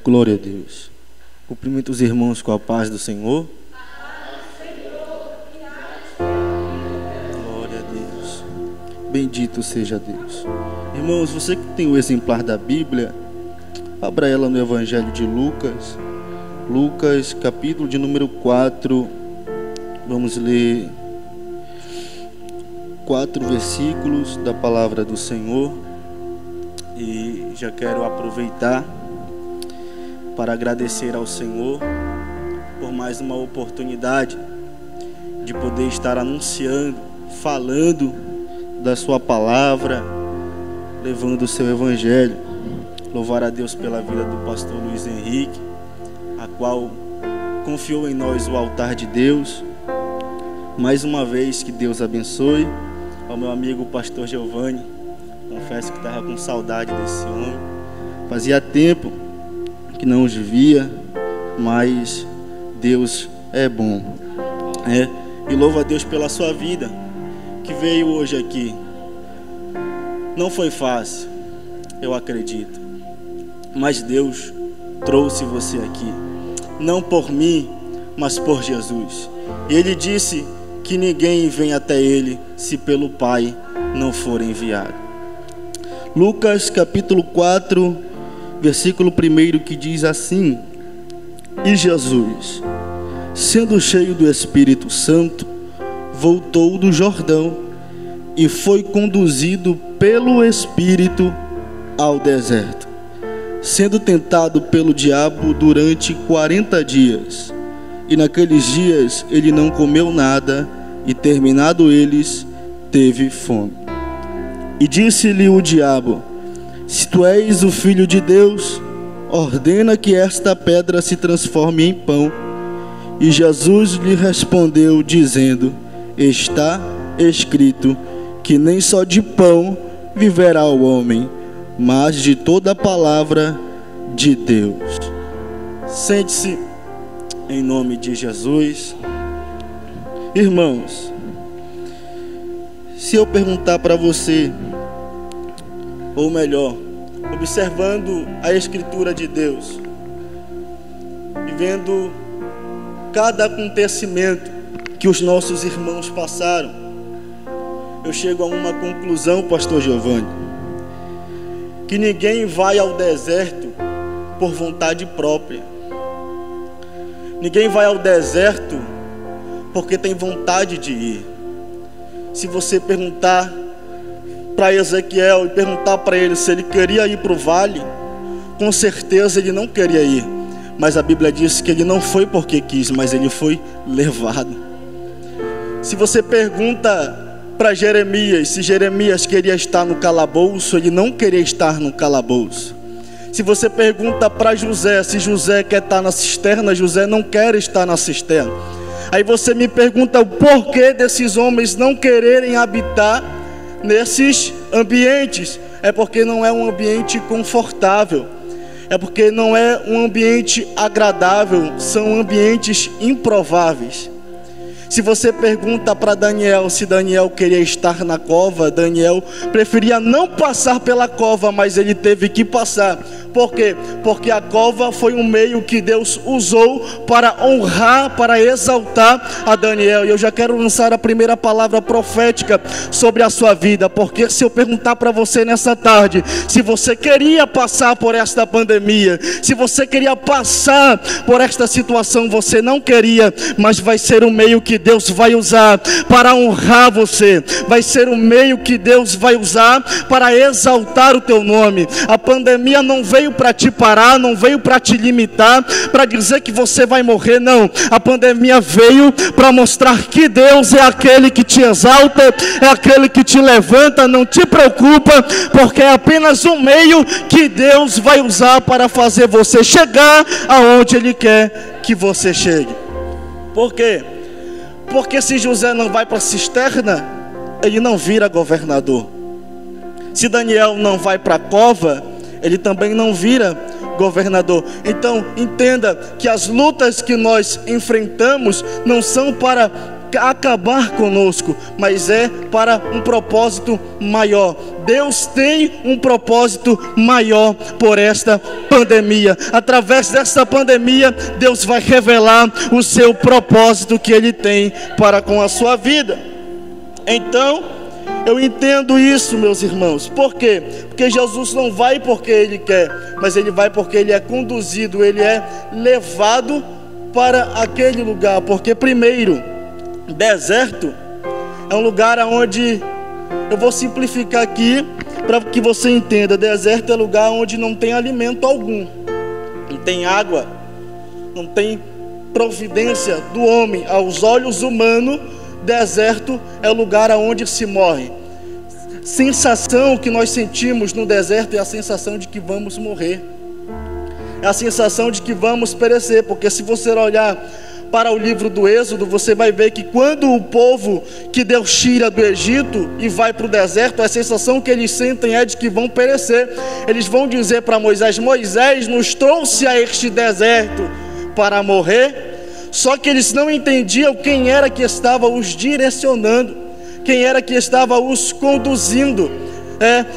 Glória a Deus. Cumprimento os irmãos com a paz do Senhor. Glória a Deus. Bendito seja Deus. Irmãos, você que tem o exemplar da Bíblia, abra ela no Evangelho de Lucas. Lucas, capítulo de número 4. Vamos ler 4 versículos da palavra do Senhor. E já quero aproveitar para agradecer ao Senhor por mais uma oportunidade de poder estar anunciando, falando da sua palavra, levando o seu evangelho. Louvar a Deus pela vida do pastor Luiz Henrique, a qual confiou em nós o altar de Deus. Mais uma vez, que Deus abençoe. Ao meu amigo pastor Giovanni, confesso que estava com saudade desse homem, fazia tempo que não os via, mas Deus é bom, e louvo a Deus pela sua vida, que veio hoje aqui. Não foi fácil, eu acredito, mas Deus trouxe você aqui, não por mim, mas por Jesus. E Ele disse que ninguém vem até Ele se pelo Pai não for enviado. Lucas capítulo 4, versículo 1, que diz assim: E Jesus, sendo cheio do Espírito Santo, voltou do Jordão e foi conduzido pelo Espírito ao deserto, sendo tentado pelo diabo durante 40 dias. E naqueles dias ele não comeu nada, e terminado eles, teve fome. E disse-lhe o diabo: Se tu és o Filho de Deus, ordena que esta pedra se transforme em pão. E Jesus lhe respondeu, dizendo: Está escrito que nem só de pão viverá o homem, mas de toda a palavra de Deus. Sente-se em nome de Jesus. Irmãos, se eu perguntar para você, ou melhor, observando a Escritura de Deus e vendo cada acontecimento que os nossos irmãos passaram, eu chego a uma conclusão, pastor Giovanni, que ninguém vai ao deserto por vontade própria. Ninguém vai ao deserto porque tem vontade de ir. Se você perguntar para Ezequiel e perguntar para ele se ele queria ir para o vale, com certeza ele não queria ir. Mas a Bíblia diz que ele não foi porque quis, mas ele foi levado. Se você pergunta para Jeremias se Jeremias queria estar no calabouço, ele não queria estar no calabouço. Se você pergunta para José se José quer estar na cisterna, José não quer estar na cisterna. Aí você me pergunta o porquê desses homens não quererem habitar nesses ambientes. É porque não é um ambiente confortável, é porque não é um ambiente agradável, são ambientes improváveis. Se você pergunta para Daniel se Daniel queria estar na cova, Daniel preferia não passar pela cova, mas ele teve que passar. Por quê? Porque a cova foi um meio que Deus usou para honrar, para exaltar a Daniel. E eu já quero lançar a primeira palavra profética sobre a sua vida. Porque se eu perguntar para você nessa tarde, se você queria passar por esta pandemia, se você queria passar por esta situação, você não queria, mas vai ser um meio que Deus vai usar para honrar você. Vai ser um meio que Deus vai usar para exaltar o teu nome. A pandemia não veio para te parar, não veio para te limitar, para dizer que você vai morrer, não. A pandemia veio para mostrar que Deus é aquele que te exalta, é aquele que te levanta. Não te preocupa, porque é apenas um meio que Deus vai usar para fazer você chegar aonde Ele quer que você chegue. Por quê? Porque se José não vai para a cisterna, ele não vira governador. Se Daniel não vai para a cova, ele também não vira governador. Então entenda que as lutas que nós enfrentamos não são para acabar conosco, mas é para um propósito maior. Deus tem um propósito maior por esta pandemia. Através desta pandemia, Deus vai revelar o seu propósito que Ele tem para com a sua vida. Então, eu entendo isso, meus irmãos. Por quê? Porque Jesus não vai porque Ele quer, mas Ele vai porque Ele é conduzido, Ele é levado para aquele lugar. Porque primeiro, deserto é um lugar onde, eu vou simplificar aqui para que você entenda, deserto é lugar onde não tem alimento algum, não tem água, não tem providência do homem. Aos olhos humanos, deserto é o lugar onde se morre. Sensação que nós sentimos no deserto é a sensação de que vamos morrer, é a sensação de que vamos perecer. Porque se você olhar para o livro do Êxodo, você vai ver que quando o povo que Deus tira do Egito e vai para o deserto, a sensação que eles sentem é de que vão perecer. Eles vão dizer para Moisés: Moisés nos trouxe a este deserto para morrer. Só que eles não entendiam quem era que estava os direcionando, quem era que estava os conduzindo.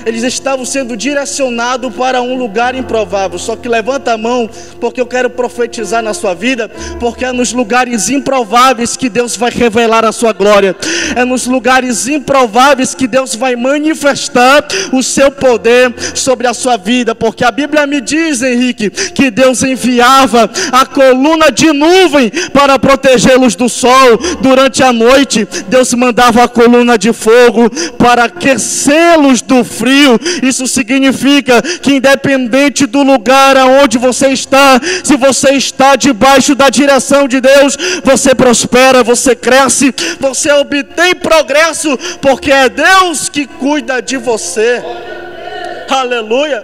Eles estavam sendo direcionados para um lugar improvável. Só que levanta a mão, porque eu quero profetizar na sua vida, porque é nos lugares improváveis que Deus vai revelar a sua glória. É nos lugares improváveis que Deus vai manifestar o seu poder sobre a sua vida. Porque a Bíblia me diz, Henrique, que Deus enviava a coluna de nuvem para protegê-los do sol. Durante a noite, Deus mandava a coluna de fogo para aquecê-los do frio. Isso significa que independente do lugar aonde você está, se você está debaixo da direção de Deus, você prospera, você cresce, você obtém progresso, porque é Deus que cuida de você. Aleluia.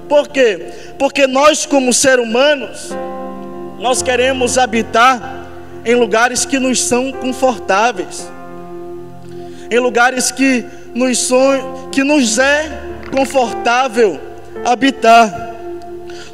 Por quê? Porque nós, como seres humanos, nós queremos habitar em lugares que nos são confortáveis, em lugares que nos é confortável habitar.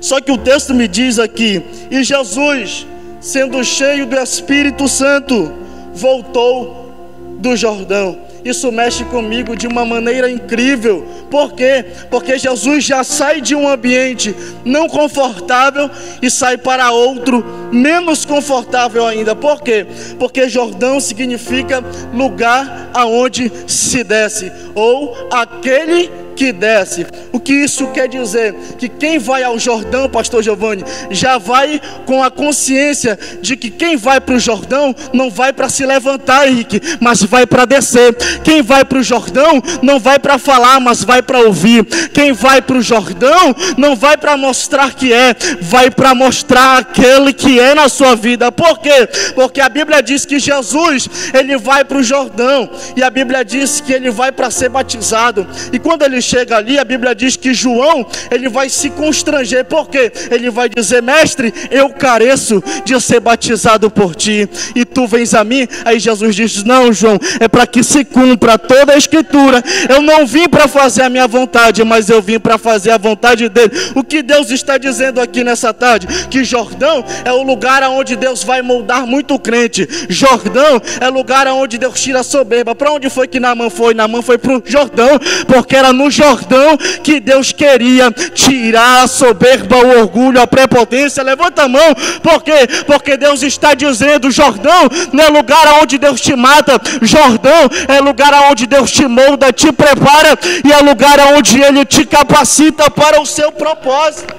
Só que o texto me diz aqui: e Jesus, sendo cheio do Espírito Santo, voltou do Jordão. Isso mexe comigo de uma maneira incrível. Por quê? Porque Jesus já sai de um ambiente não confortável e sai para outro menos confortável ainda. Por quê? Porque Jordão significa lugar aonde se desce, ou aquele que desce. O que isso quer dizer? Que quem vai ao Jordão, pastor Giovanni, já vai com a consciência de que quem vai para o Jordão não vai para se levantar, Henrique, mas vai para descer. Quem vai para o Jordão não vai para falar, mas vai para ouvir. Quem vai para o Jordão não vai para mostrar que é, vai para mostrar aquele que é na sua vida. Por quê? Porque a Bíblia diz que Jesus, ele vai para o Jordão, e a Bíblia diz que ele vai para ser batizado. E quando ele chega ali, a Bíblia diz que João, ele vai se constranger. Por quê? Ele vai dizer: mestre, eu careço de ser batizado por ti, e tu vens a mim. Aí Jesus diz: não, João, é para que se cumpra toda a escritura. Eu não vim para fazer a minha vontade, mas eu vim para fazer a vontade dele. O que Deus está dizendo aqui nessa tarde? Que Jordão é o lugar onde Deus vai moldar muito crente. Jordão é o lugar onde Deus tira a soberba. Para onde foi que Naamã foi? Naamã foi para o Jordão, porque era no Jordão que Deus queria tirar a soberba, o orgulho, a prepotência. Levanta a mão. Por quê? Porque Deus está dizendo: Jordão não é lugar onde Deus te mata. Jordão é lugar onde Deus te molda, te prepara, e é lugar onde Ele te capacita para o seu propósito.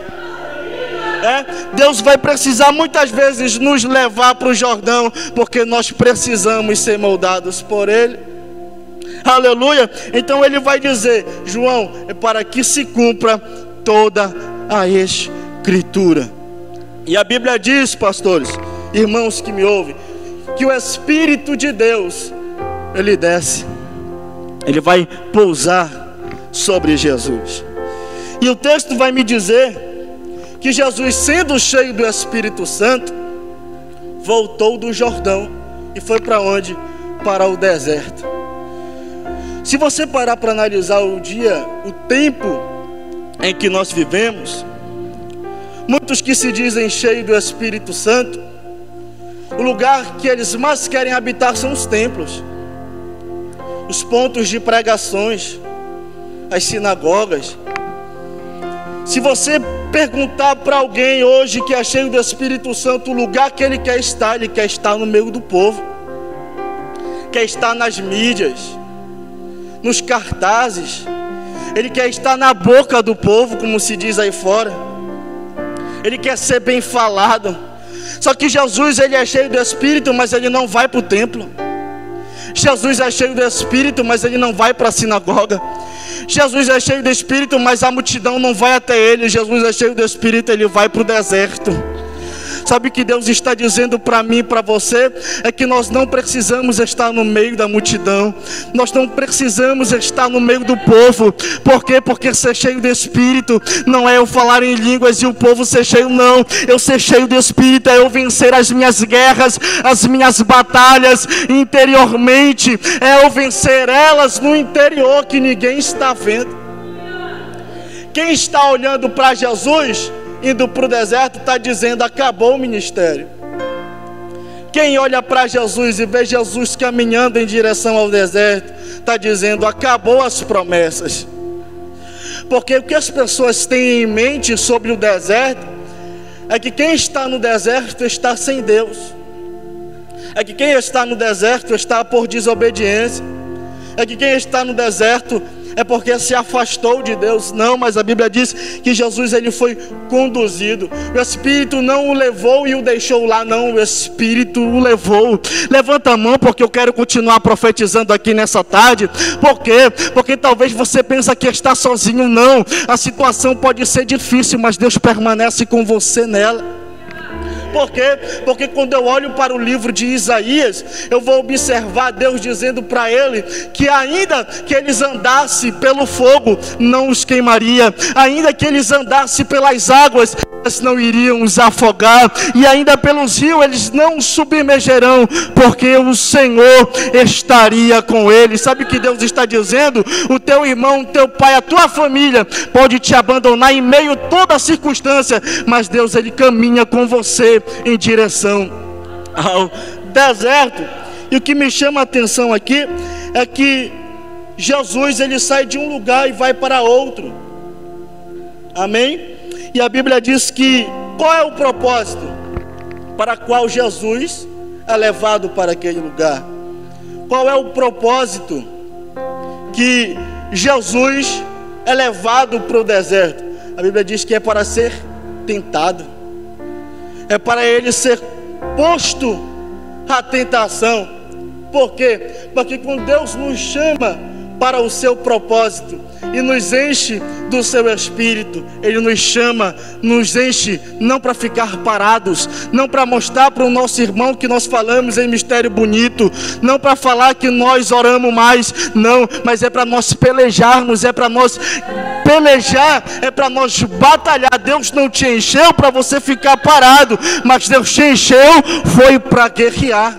Deus vai precisar muitas vezes nos levar para o Jordão, porque nós precisamos ser moldados por Ele. Aleluia. Então ele vai dizer: João, é para que se cumpra toda a escritura. E a Bíblia diz, pastores, irmãos que me ouvem, que o Espírito de Deus, ele desce, ele vai pousar sobre Jesus. E o texto vai me dizer que Jesus, sendo cheio do Espírito Santo, voltou do Jordão e foi para onde? Para o deserto. Se você parar para analisar o tempo em que nós vivemos, muitos que se dizem cheios do Espírito Santo, O lugar que eles mais querem habitar são os templos, os pontos de pregações, as sinagogas. Se você perguntar para alguém hoje que é cheio do Espírito Santo o lugar que ele quer estar no meio do povo, quer estar nas mídias, nos cartazes, ele quer estar na boca do povo, como se diz aí fora, ele quer ser bem falado. Só que Jesus, ele é cheio do Espírito, mas ele não vai para o templo. Jesus é cheio do Espírito, mas ele não vai para a sinagoga. Jesus é cheio do Espírito, mas a multidão não vai até ele. Jesus é cheio do Espírito, ele vai para o deserto. Sabe o que Deus está dizendo para mim e para você? É que nós não precisamos estar no meio da multidão. Nós não precisamos estar no meio do povo. Por quê? Porque ser cheio de Espírito não é eu falar em línguas e o povo ser cheio, não. Eu ser cheio de Espírito é eu vencer as minhas guerras, as minhas batalhas interiormente. É eu vencer elas no interior que ninguém está vendo. Quem está olhando para Jesus indo para o deserto está dizendo: acabou o ministério. Quem olha para Jesus e vê Jesus caminhando em direção ao deserto está dizendo: acabou as promessas. Porque o que as pessoas têm em mente sobre o deserto é que quem está no deserto está sem Deus, é que quem está no deserto está por desobediência, é que quem está no deserto é porque se afastou de Deus. Não, mas a Bíblia diz que Jesus, ele foi conduzido. O Espírito não o levou e o deixou lá, não. O Espírito o levou. Levanta a mão, porque eu quero continuar profetizando aqui nessa tarde. Por quê? Porque talvez você pense que está sozinho. Não, a situação pode ser difícil, mas Deus permanece com você nela. Por quê? Porque quando eu olho para o livro de Isaías, eu vou observar Deus dizendo para ele que ainda que eles andassem pelo fogo, não os queimaria. Ainda que eles andassem pelas águas, eles não iriam os afogar. E ainda pelos rios, eles não submergerão, porque o Senhor estaria com eles. Sabe o que Deus está dizendo? O teu irmão, o teu pai, a tua família pode te abandonar em meio a toda circunstância, mas Deus, ele caminha com você em direção ao deserto. E o que me chama a atenção aqui é que Jesus, ele sai de um lugar e vai para outro. Amém? E a Bíblia diz que qual é o propósito para qual Jesus é levado para aquele lugar? Qual é o propósito que Jesus é levado para o deserto? A Bíblia diz que é para ser tentado. É para ele ser posto à tentação. Por quê? Porque quando Deus nos chama para o seu propósito e nos enche do seu Espírito, ele nos chama, nos enche não para ficar parados, não para mostrar para o nosso irmão que nós falamos em mistério bonito, não para falar que nós oramos mais, não, mas é para nós pelejarmos, é para nós pelejar, é para nós batalhar. Deus não te encheu para você ficar parado, mas Deus te encheu foi para guerrear.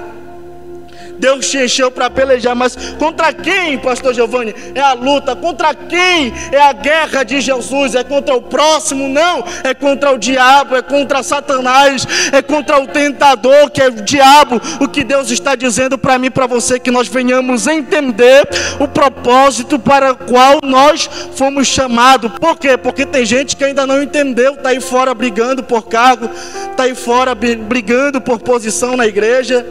Deus te encheu para pelejar. Mas contra quem, pastor Giovanni? É a luta. Contra quem é a guerra de Jesus? É contra o próximo? Não, é contra o diabo, é contra Satanás, é contra o tentador, que é o diabo. O que Deus está dizendo para mim e para você, que nós venhamos entender o propósito para o qual nós fomos chamados. Por quê? Porque tem gente que ainda não entendeu, está aí fora brigando por cargo, está aí fora brigando por posição na igreja,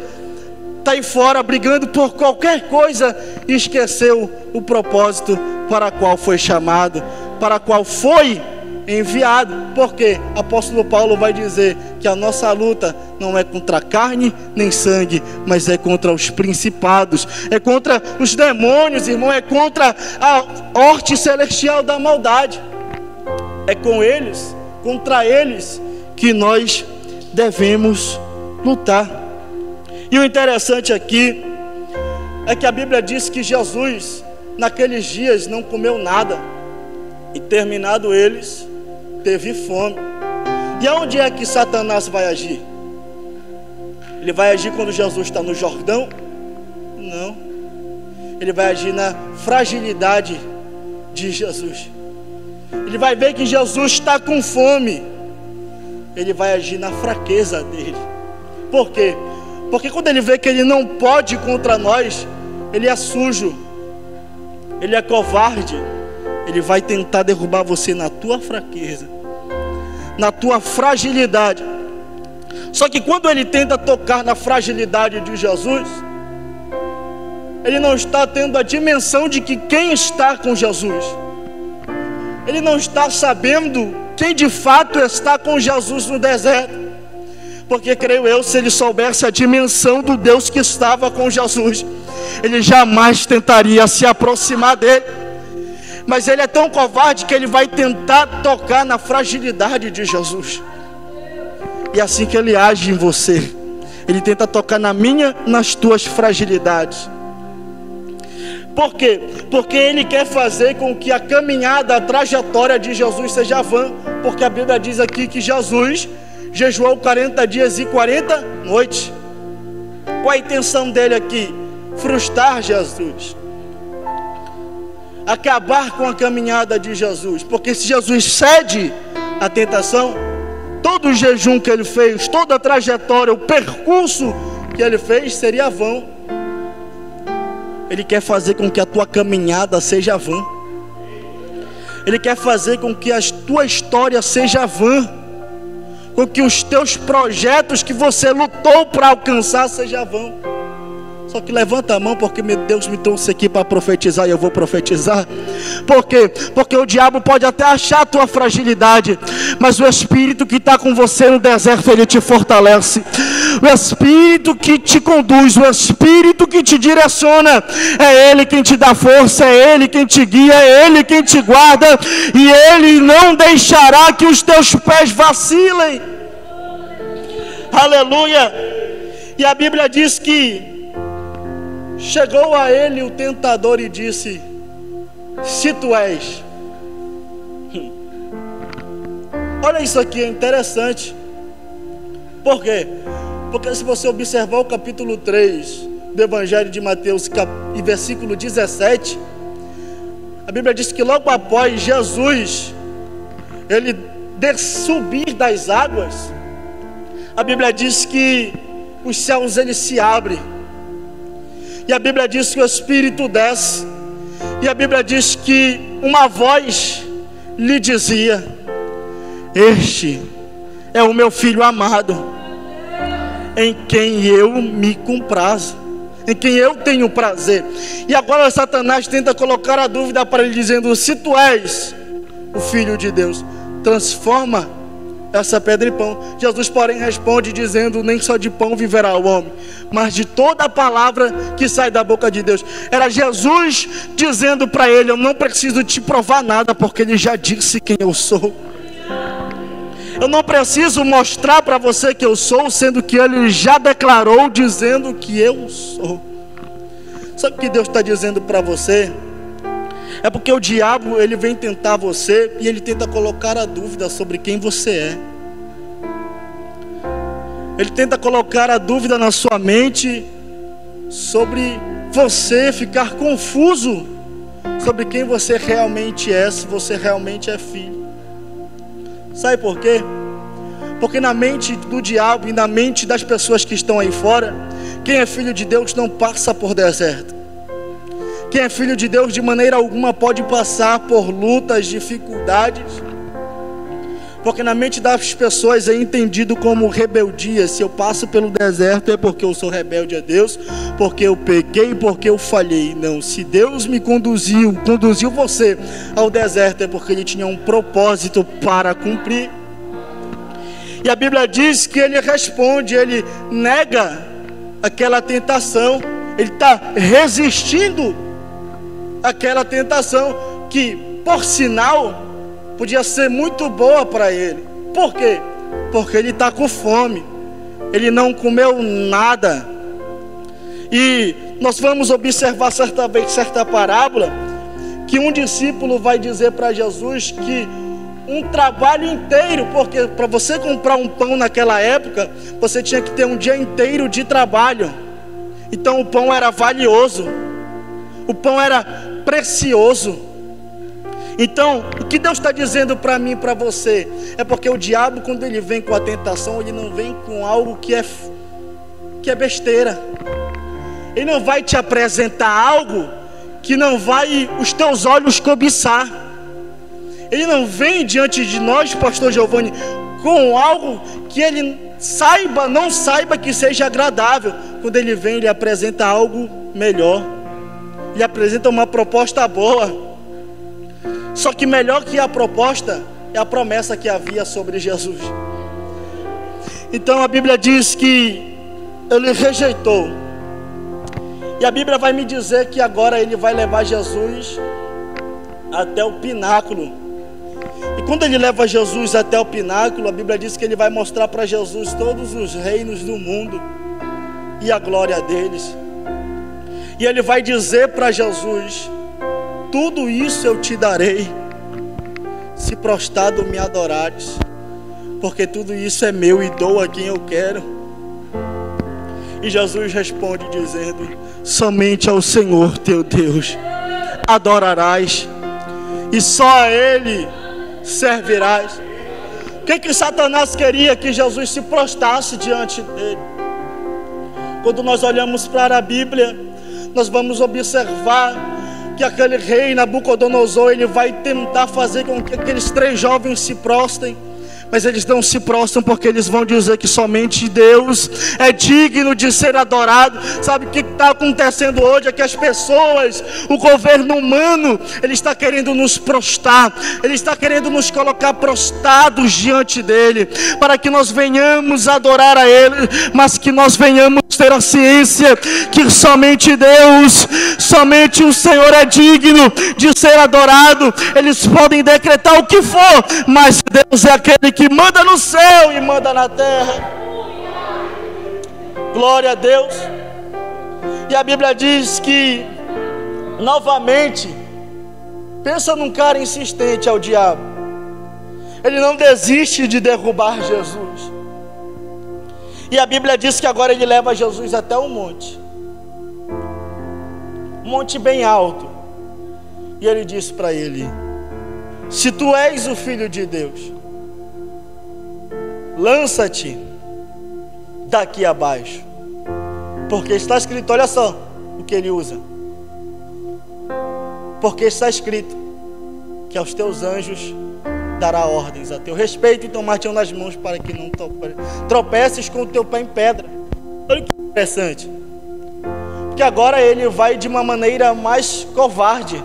está aí fora brigando por qualquer coisa e esqueceu o propósito para qual foi chamado, para qual foi enviado. Porque apóstolo Paulo vai dizer que a nossa luta não é contra carne nem sangue, mas é contra os principados, é contra os demônios, irmão, é contra a horte celestial da maldade. É com eles, contra eles que nós devemos lutar. E o interessante aqui é que a Bíblia diz que Jesus naqueles dias não comeu nada, e terminado eles, teve fome. E aonde é que Satanás vai agir? Ele vai agir quando Jesus está no Jordão? Não. Ele vai agir na fragilidade de Jesus. Ele vai ver que Jesus está com fome, ele vai agir na fraqueza dele. Por quê? Porque quando ele vê que ele não pode contra nós, ele é sujo, ele é covarde, ele vai tentar derrubar você na tua fraqueza, na tua fragilidade. Só que quando ele tenta tocar na fragilidade de Jesus, ele não está tendo a dimensão de que quem está com Jesus, ele não está sabendo quem de fato está com Jesus no deserto. Porque creio eu, se ele soubesse a dimensão do Deus que estava com Jesus, ele jamais tentaria se aproximar dele. Mas ele é tão covarde que ele vai tentar tocar na fragilidade de Jesus. E é assim que ele age em você. Ele tenta tocar na minha, nas tuas fragilidades. Por quê? Porque ele quer fazer com que a caminhada, a trajetória de Jesus seja vã. Porque a Bíblia diz aqui que Jesus jejuou 40 dias e 40 noites. Qual a intenção dele aqui? Frustrar Jesus, acabar com a caminhada de Jesus. Porque se Jesus cede à tentação, todo o jejum que ele fez, toda a trajetória, o percurso que ele fez seria vão. Ele quer fazer com que a tua caminhada seja vã. Ele quer fazer com que a tua história seja vã, com que os teus projetos que você lutou para alcançar seja vão. Só que levanta a mão, porque meu Deus me trouxe aqui para profetizar, e eu vou profetizar. Por quê? Porque o diabo pode até achar a tua fragilidade, mas o Espírito que está com você no deserto, ele te fortalece. O Espírito que te conduz, o Espírito que te direciona, é Ele quem te dá força, é Ele quem te guia, é Ele quem te guarda, e Ele não deixará que os teus pés vacilem. Aleluia. E a Bíblia diz que chegou a ele o tentador e disse: se tu és. Olha isso aqui, é interessante. Por quê? Porque se você observar o capítulo 3 do Evangelho de Mateus, e versículo 17, a Bíblia diz que logo após Jesus ele subir das águas, a Bíblia diz que os céus eles se abrem. E a Bíblia diz que o Espírito desce. E a Bíblia diz que uma voz lhe dizia: este é o meu filho amado, em quem eu me comprazo, em quem eu tenho prazer. E agora Satanás tenta colocar a dúvida para ele, dizendo: se tu és o Filho de Deus, transforma essa pedra em pão. Jesus, porém, responde dizendo: nem só de pão viverá o homem, mas de toda a palavra que sai da boca de Deus. Era Jesus dizendo para ele: eu não preciso te provar nada, porque ele já disse quem eu sou. Eu não preciso mostrar para você que eu sou, sendo que ele já declarou dizendo que eu sou. Sabe o que Deus está dizendo para você? É porque o diabo ele vem tentar você, e ele tenta colocar a dúvida sobre quem você é. Ele tenta colocar a dúvida na sua mente sobre você ficar confuso sobre quem você realmente é, se você realmente é filho. Sabe por quê? Porque na mente do diabo e na mente das pessoas que estão aí fora, quem é filho de Deus não passa por deserto. Quem é filho de Deus de maneira alguma pode passar por lutas, dificuldades. Porque na mente das pessoas é entendido como rebeldia. Se eu passo pelo deserto é porque eu sou rebelde a Deus, porque eu pequei, porque eu falhei. Não, se Deus me conduziu você ao deserto, é porque Ele tinha um propósito para cumprir. E a Bíblia diz que Ele responde, Ele nega aquela tentação. Ele está resistindo àquela tentação que, por sinal, podia ser muito boa para ele. Por quê? Porque ele está com fome. Ele não comeu nada. E nós vamos observar certa parábola, que um discípulo vai dizer para Jesus que um trabalho inteiro, porque para você comprar um pão naquela época, você tinha que ter um dia inteiro de trabalho. Então o pão era valioso, o pão era precioso. Então, o que Deus está dizendo para mim e para você é porque o diabo, quando ele vem com a tentação, ele não vem com algo que é que é besteira. Ele não vai te apresentar algo que não vai os teus olhos cobiçar. Ele não vem diante de nós, pastor Giovanni, com algo que ele não saiba que seja agradável. Quando ele vem, ele apresenta algo melhor. Ele apresenta uma proposta boa. Só que melhor que a proposta é a promessa que havia sobre Jesus. Então a Bíblia diz que ele rejeitou. E a Bíblia vai me dizer que agora ele vai levar Jesus até o pináculo. E quando ele leva Jesus até o pináculo, a Bíblia diz que ele vai mostrar para Jesus todos os reinos do mundo e a glória deles. E ele vai dizer para Jesus: tudo isso eu te darei, se prostrado me adorares, porque tudo isso é meu e dou a quem eu quero. E Jesus responde dizendo: somente ao Senhor teu Deus adorarás, e só a Ele servirás. O que Satanás queria? Que Jesus se prostrasse diante dele. Quando nós olhamos para a Bíblia, nós vamos observar que aquele rei Nabucodonosor, ele vai tentar fazer com que aqueles 3 jovens se prostrem, mas eles não se prostram, porque eles vão dizer que somente Deus é digno de ser adorado. Sabe o que está acontecendo hoje? É que as pessoas, o governo humano, ele está querendo nos prostrar, ele está querendo nos colocar prostrados diante dele, para que nós venhamos adorar a ele, mas que nós venhamos ter a ciência que somente Deus, somente o Senhor é digno de ser adorado. Eles podem decretar o que for, mas Deus é aquele que manda no céu e manda na terra. Glória a Deus. E a Bíblia diz que, novamente, pensa num cara insistente ao diabo. Ele não desiste de derrubar Jesus. E a Bíblia diz que agora ele leva Jesus até um monte bem alto, e ele diz para ele: se tu és o Filho de Deus, lança-te daqui abaixo, porque está escrito, olha só o que ele usa, porque está escrito que aos teus anjos dará ordens a teu respeito e tomar-te nas mãos, para que não tropeces com o teu pé em pedra. Olha que interessante, porque agora ele vai de uma maneira mais covarde.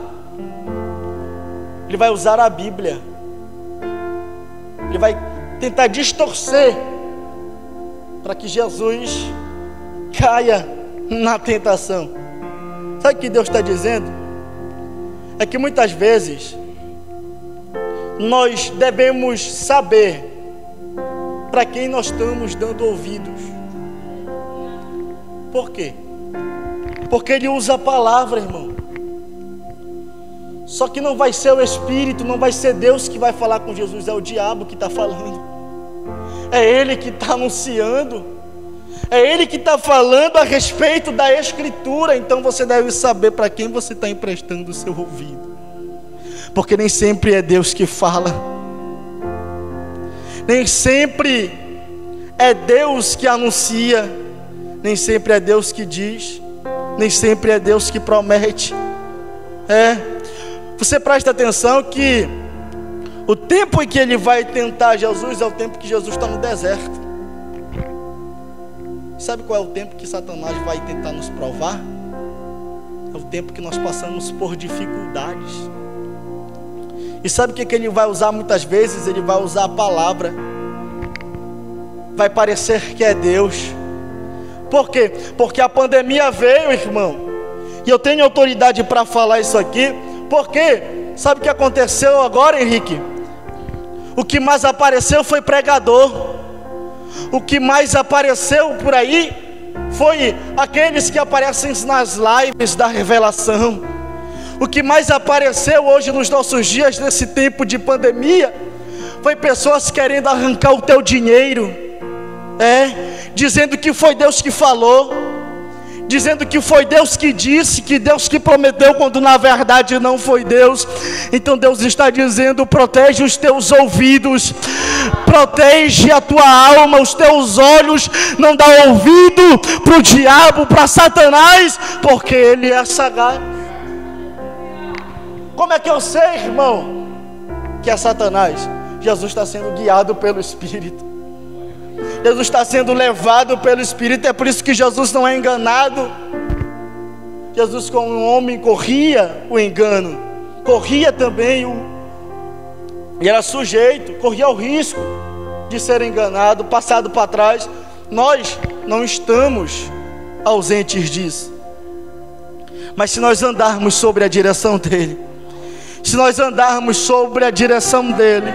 Ele vai usar a Bíblia, ele vai tentar distorcer para que Jesus caia na tentação. Sabe o que Deus está dizendo? É que muitas vezes nós devemos saber para quem nós estamos dando ouvidos. Por quê? Porque ele usa a palavra, irmão. Só que não vai ser o Espírito, não vai ser Deus que vai falar com Jesus, é o diabo que está falando. É ele que está anunciando, é ele que está falando a respeito da Escritura. Então você deve saber para quem você está emprestando o seu ouvido, porque nem sempre é Deus que fala, nem sempre é Deus que anuncia, nem sempre é Deus que diz, nem sempre é Deus que promete. Você presta atenção que o tempo em que ele vai tentar Jesus é o tempo que Jesus está no deserto. Sabe qual é o tempo que Satanás vai tentar nos provar? É o tempo que nós passamos por dificuldades. E sabe o que ele vai usar muitas vezes? Ele vai usar a palavra. Vai parecer que é Deus. Por quê? Porque a pandemia veio, irmão, e eu tenho autoridade para falar isso aqui. Porque sabe o que aconteceu agora, Henrique? O que mais apareceu foi pregador. O que mais apareceu por aí foi aqueles que aparecem nas lives da revelação. O que mais apareceu hoje nos nossos dias, nesse tempo de pandemia, foi pessoas querendo arrancar o teu dinheiro, dizendo que foi Deus que falou, dizendo que foi Deus que disse, que Deus que prometeu, quando na verdade não foi Deus. Então Deus está dizendo: protege os teus ouvidos, protege a tua alma, os teus olhos, não dá ouvido para o diabo, para Satanás, porque ele é sagaz. Como é que eu sei, irmão, que é Satanás? Jesus está sendo guiado pelo Espírito. Jesus está sendo levado pelo Espírito. É por isso que Jesus não é enganado. Jesus, como um homem, corria o engano, corria também e era sujeito, corria o risco de ser enganado, passado para trás. Nós não estamos ausentes disso, mas se nós andarmos sobre a direção dele, se nós andarmos sobre a direção dele,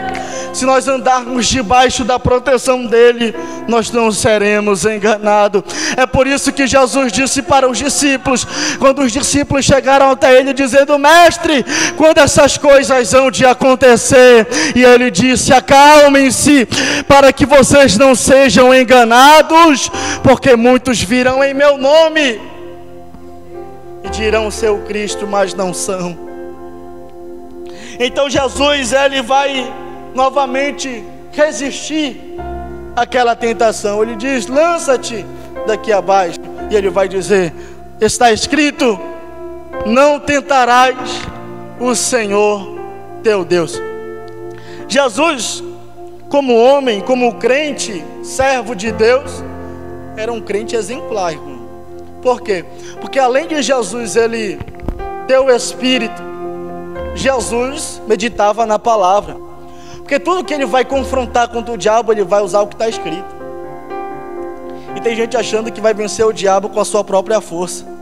se nós andarmos debaixo da proteção dele, nós não seremos enganados. É por isso que Jesus disse para os discípulos, quando os discípulos chegaram até ele dizendo: mestre, quando essas coisas hão de acontecer? E ele disse: acalmem-se, para que vocês não sejam enganados, porque muitos virão em meu nome e dirão ser o Cristo, mas não são. Então Jesus, ele vai novamente resistir àquela tentação. Ele diz: lança-te daqui abaixo. E ele vai dizer: está escrito, não tentarás o Senhor teu Deus. Jesus, como homem, como crente, servo de Deus, era um crente exemplar, irmão. Por quê? Porque além de Jesus ele ter o Espírito, Jesus meditava na palavra. Porque tudo que ele vai confrontar contra o diabo, ele vai usar o que está escrito. E tem gente achando que vai vencer o diabo com a sua própria força.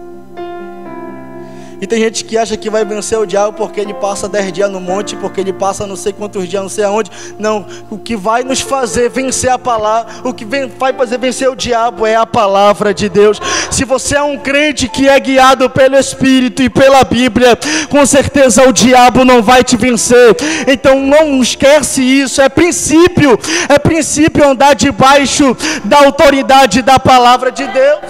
E tem gente que acha que vai vencer o diabo porque ele passa 10 dias no monte, porque ele passa não sei quantos dias, não sei aonde. Não, o que vai nos fazer vencer a palavra, o que vai fazer vencer o diabo é a palavra de Deus. Se você é um crente que é guiado pelo Espírito e pela Bíblia, com certeza o diabo não vai te vencer. Então não esquece isso, é princípio andar debaixo da autoridade da palavra de Deus.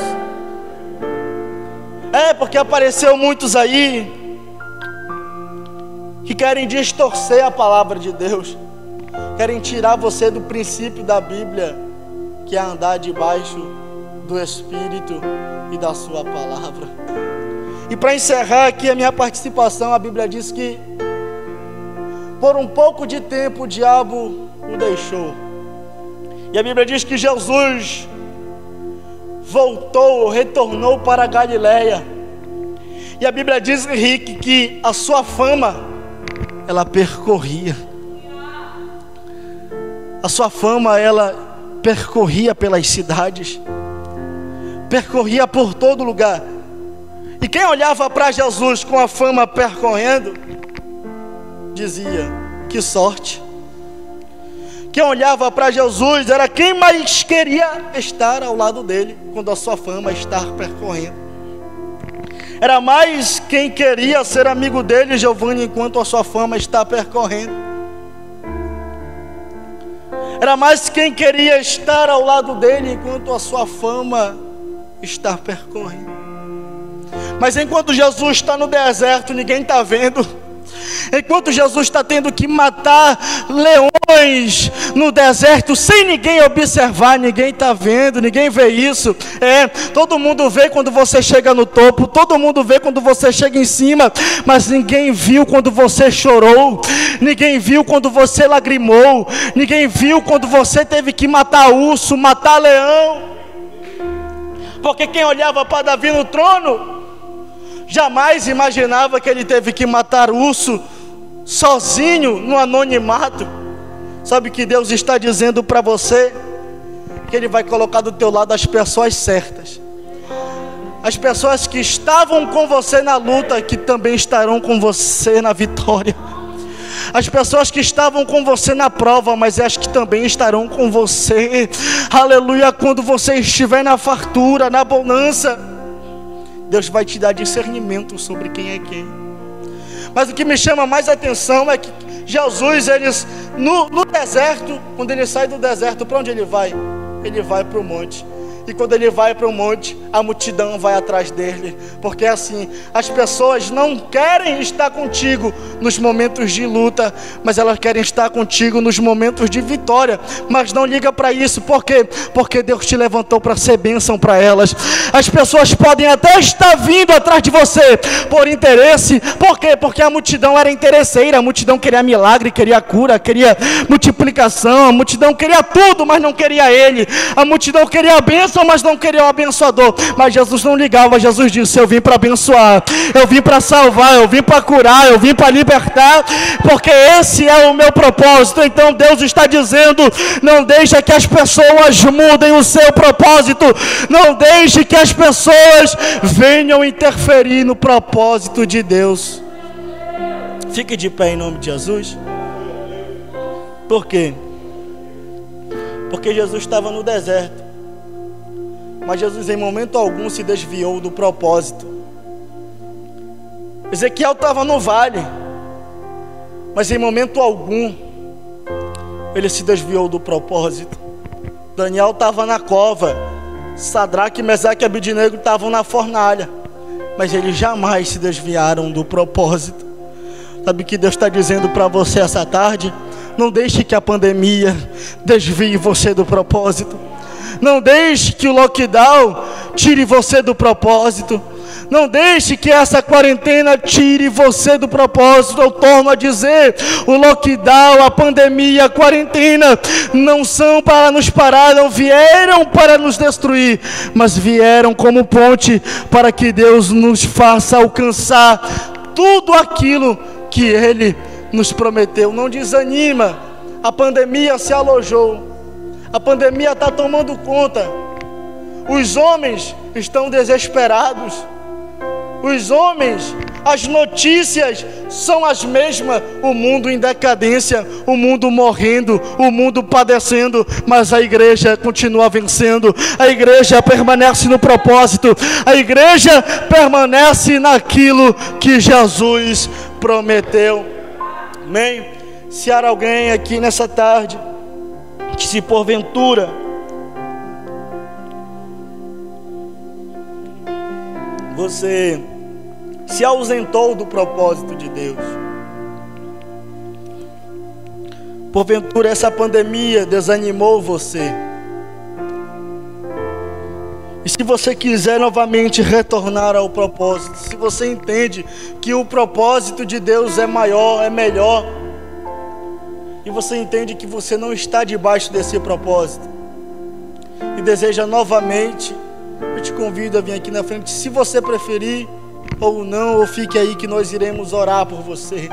Porque apareceu muitos aí que querem distorcer a palavra de Deus, querem tirar você do princípio da Bíblia, que é andar debaixo do Espírito e da sua palavra. E para encerrar aqui a minha participação, a Bíblia diz que por um pouco de tempo o diabo o deixou. E a Bíblia diz que Jesus retornou para a Galileia. E a Bíblia diz, Henrique, que a sua fama, ela percorria. A sua fama, ela percorria pelas cidades, percorria por todo lugar. E quem olhava para Jesus com a fama percorrendo, dizia: que sorte. Quem olhava para Jesus era quem mais queria estar ao lado dele quando a sua fama está percorrendo. Era mais quem queria ser amigo dele, Giovanni, enquanto a sua fama está percorrendo. Era mais quem queria estar ao lado dele enquanto a sua fama está percorrendo. Mas enquanto Jesus está no deserto, ninguém está vendo. Enquanto Jesus está tendo que matar leões no deserto sem ninguém observar, ninguém está vendo, ninguém vê isso. Todo mundo vê quando você chega no topo, todo mundo vê quando você chega em cima, mas ninguém viu quando você chorou, ninguém viu quando você lagrimou, ninguém viu quando você teve que matar urso, matar leão. Porque quem olhava para Davi no trono jamais imaginava que ele teve que matar urso sozinho no anonimato. Sabe que Deus está dizendo para você? Que Ele vai colocar do teu lado as pessoas certas, as pessoas que estavam com você na luta, que também estarão com você na vitória. As pessoas que estavam com você na prova, mas as que também estarão com você, aleluia, quando você estiver na fartura, na bonança. Deus vai te dar discernimento sobre quem é quem. Mas o que me chama mais atenção é que Jesus, no deserto, quando ele sai do deserto, para onde ele vai? Ele vai para o monte. E quando ele vai para o monte, a multidão vai atrás dele. Porque assim, as pessoas não querem estar contigo nos momentos de luta, mas elas querem estar contigo nos momentos de vitória. Mas não liga para isso. Por quê? Porque Deus te levantou para ser bênção para elas. As pessoas podem até estar vindo atrás de você por interesse. Por quê? Porque a multidão era interesseira. A multidão queria milagre, queria cura, queria multiplicação. A multidão queria tudo, mas não queria ele. A multidão queria a bênção, mas não queria o abençoador. Mas Jesus não ligava. Jesus disse: eu vim para abençoar, eu vim para salvar, eu vim para curar, eu vim para libertar, porque esse é o meu propósito. Então Deus está dizendo: não deixe que as pessoas mudem o seu propósito, não deixe que as pessoas venham interferir no propósito de Deus. Fique de pé em nome de Jesus. Por quê? Porque Jesus estava no deserto, mas Jesus em momento algum se desviou do propósito. Ezequiel estava no vale, mas em momento algum ele se desviou do propósito. Daniel estava na cova, Sadraque, Mesaque e Abednego estavam na fornalha, mas eles jamais se desviaram do propósito. Sabe o que Deus está dizendo para você essa tarde? Não deixe que a pandemia desvie você do propósito. Não deixe que o lockdown tire você do propósito. Não deixe que essa quarentena tire você do propósito. Eu torno a dizer: o lockdown, a pandemia, a quarentena não são para nos parar, não vieram para nos destruir, mas vieram como ponte para que Deus nos faça alcançar tudo aquilo que Ele nos prometeu. Não desanima. A pandemia se alojou, a pandemia está tomando conta. Os homens estão desesperados. Os homens, as notícias são as mesmas. O mundo em decadência, o mundo morrendo, o mundo padecendo, mas a igreja continua vencendo. A igreja permanece no propósito. A igreja permanece naquilo que Jesus prometeu. Amém? Se há alguém aqui nessa tarde que, se porventura você se ausentou do propósito de Deus, porventura essa pandemia desanimou você, e se você quiser novamente retornar ao propósito, se você entende que o propósito de Deus é maior, é melhor, e você entende que você não está debaixo desse propósito e deseja novamente, eu te convido a vir aqui na frente. Se você preferir ou não, ou fique aí que nós iremos orar por você.